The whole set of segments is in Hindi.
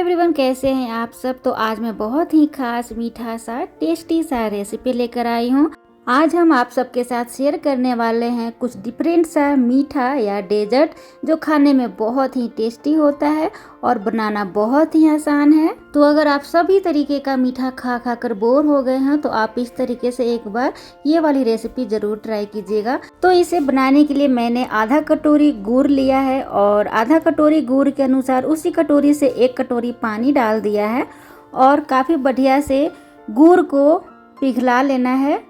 एवरीवन, कैसे हैं आप सब। तो आज मैं बहुत ही खास मीठा सा टेस्टी सा रेसिपी लेकर आई हूँ। आज हम आप सबके साथ शेयर करने वाले हैं कुछ डिफरेंट सा मीठा या डेजर्ट जो खाने में बहुत ही टेस्टी होता है और बनाना बहुत ही आसान है। तो अगर आप सभी तरीके का मीठा खा खा कर बोर हो गए हैं तो आप इस तरीके से एक बार ये वाली रेसिपी जरूर ट्राई कीजिएगा। तो इसे बनाने के लिए मैंने आधा कटोरी गुड़ लिया है और आधा कटोरी गुड़ के अनुसार उसी कटोरी से 1 कटोरी पानी डाल दिया है और काफ़ी बढ़िया से गुड़ को पिघला लेना है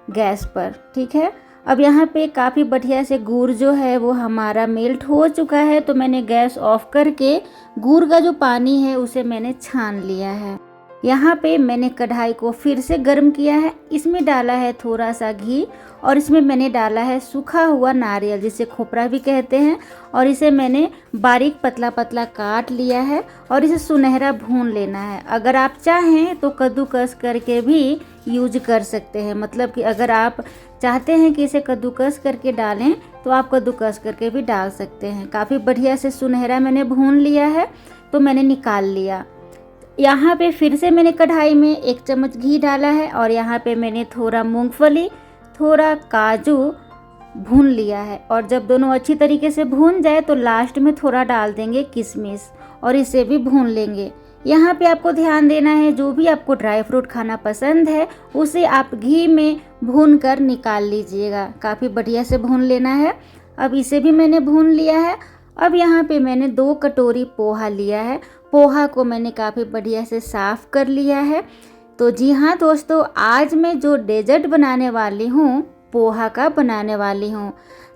गैस पर। ठीक है, अब यहाँ पे काफ़ी बढ़िया से गुड़ जो है वो हमारा मेल्ट हो चुका है। तो मैंने गैस ऑफ करके गुड़ का जो पानी है उसे मैंने छान लिया है। यहाँ पे मैंने कढ़ाई को फिर से गर्म किया है। इसमें डाला है थोड़ा सा घी और इसमें मैंने डाला है सूखा हुआ नारियल जिसे खोपरा भी कहते हैं, और इसे मैंने बारीक पतला पतला काट लिया है और इसे सुनहरा भून लेना है। अगर आप चाहें तो कद्दूकस करके भी यूज कर सकते हैं, मतलब कि अगर आप चाहते हैं कि इसे कद्दूकस करके डालें तो आप कद्दूकस करके भी डाल सकते हैं। काफ़ी बढ़िया से सुनहरा मैंने भून लिया है तो मैंने निकाल लिया। यहाँ पे फिर से मैंने कढ़ाई में 1 चम्मच घी डाला है और यहाँ पे मैंने थोड़ा मूंगफली थोड़ा काजू भून लिया है। और जब दोनों अच्छी तरीके से भून जाए तो लास्ट में थोड़ा डाल देंगे किशमिश और इसे भी भून लेंगे। यहाँ पे आपको ध्यान देना है, जो भी आपको ड्राई फ्रूट खाना पसंद है उसे आप घी में भून कर निकाल लीजिएगा। काफ़ी बढ़िया से भून लेना है। अब इसे भी मैंने भून लिया है। अब यहाँ पे मैंने 2 कटोरी पोहा लिया है। पोहा को मैंने काफ़ी बढ़िया से साफ़ कर लिया है। तो जी हाँ दोस्तों, आज मैं जो डेजर्ट बनाने वाली हूँ पोहा का बनाने वाली हूँ।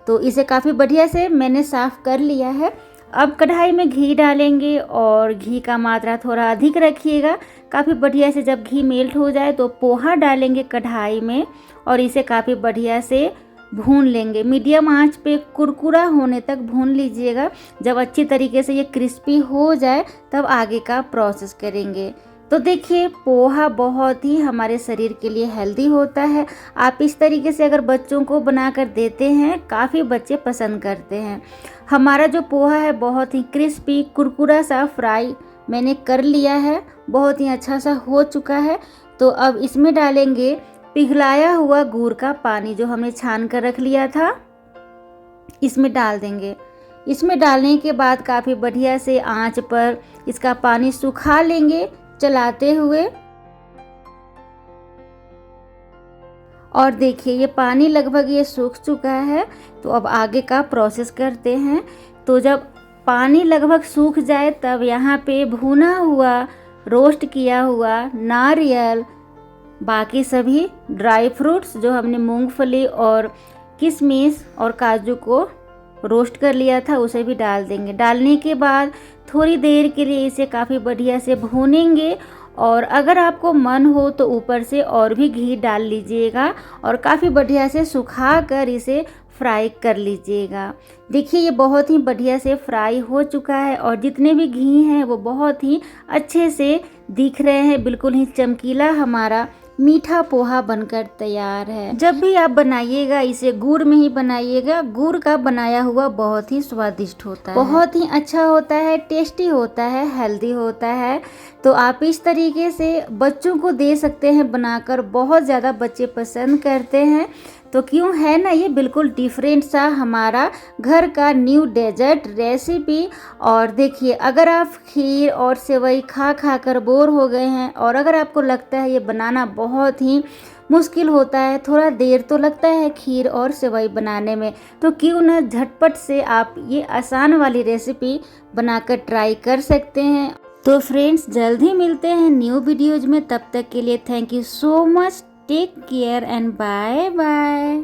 तो इसे काफ़ी बढ़िया से मैंने साफ़ कर लिया है। अब कढ़ाई में घी डालेंगे और घी का मात्रा थोड़ा अधिक रखिएगा। काफ़ी बढ़िया से जब घी मेल्ट हो जाए तो पोहा डालेंगे कढ़ाई में और इसे काफ़ी बढ़िया से भून लेंगे। मीडियम आंच पे कुरकुरा होने तक भून लीजिएगा। जब अच्छी तरीके से ये क्रिस्पी हो जाए तब आगे का प्रोसेस करेंगे। तो देखिए, पोहा बहुत ही हमारे शरीर के लिए हेल्दी होता है। आप इस तरीके से अगर बच्चों को बनाकर देते हैं, काफ़ी बच्चे पसंद करते हैं। हमारा जो पोहा है बहुत ही क्रिस्पी कुरकुरा सा फ्राई मैंने कर लिया है, बहुत ही अच्छा सा हो चुका है। तो अब इसमें डालेंगे पिघलाया हुआ गुड़ का पानी जो हमने छान कर रख लिया था, इसमें डाल देंगे। इसमें डालने के बाद काफ़ी बढ़िया से आंच पर इसका पानी सुखा लेंगे चलाते हुए। और देखिए, ये पानी लगभग ये सूख चुका है। तो अब आगे का प्रोसेस करते हैं। तो जब पानी लगभग सूख जाए तब यहाँ पे भुना हुआ रोस्ट किया हुआ नारियल, बाकी सभी ड्राई फ्रूट्स जो हमने मूंगफली और किशमिश और काजू को रोस्ट कर लिया था उसे भी डाल देंगे। डालने के बाद थोड़ी देर के लिए इसे काफ़ी बढ़िया से भूनेंगे और अगर आपको मन हो तो ऊपर से और भी घी डाल लीजिएगा और काफ़ी बढ़िया से सुखा कर इसे फ्राई कर लीजिएगा। देखिए, ये बहुत ही बढ़िया से फ्राई हो चुका है और जितने भी घी हैं वो बहुत ही अच्छे से दिख रहे हैं। बिल्कुल ही चमकीला हमारा मीठा पोहा बनकर तैयार है। जब भी आप बनाइएगा इसे गुड़ में ही बनाइएगा। गुड़ का बनाया हुआ बहुत ही स्वादिष्ट होता है, बहुत ही अच्छा होता है, टेस्टी होता है, हेल्दी होता है। तो आप इस तरीके से बच्चों को दे सकते हैं बनाकर, बहुत ज़्यादा बच्चे पसंद करते हैं। तो क्यों है ना, ये बिल्कुल डिफरेंट सा हमारा घर का न्यू डेजर्ट रेसिपी। और देखिए, अगर आप खीर और सेवई खा खा कर बोर हो गए हैं और अगर आपको लगता है ये बनाना बहुत ही मुश्किल होता है, थोड़ा देर तो लगता है खीर और सेवई बनाने में, तो क्यों ना झटपट से आप ये आसान वाली रेसिपी बनाकर ट्राई कर सकते हैं। तो फ्रेंड्स, जल्द ही मिलते हैं न्यू वीडियोज में। तब तक के लिए thank you so much. Take care and bye bye.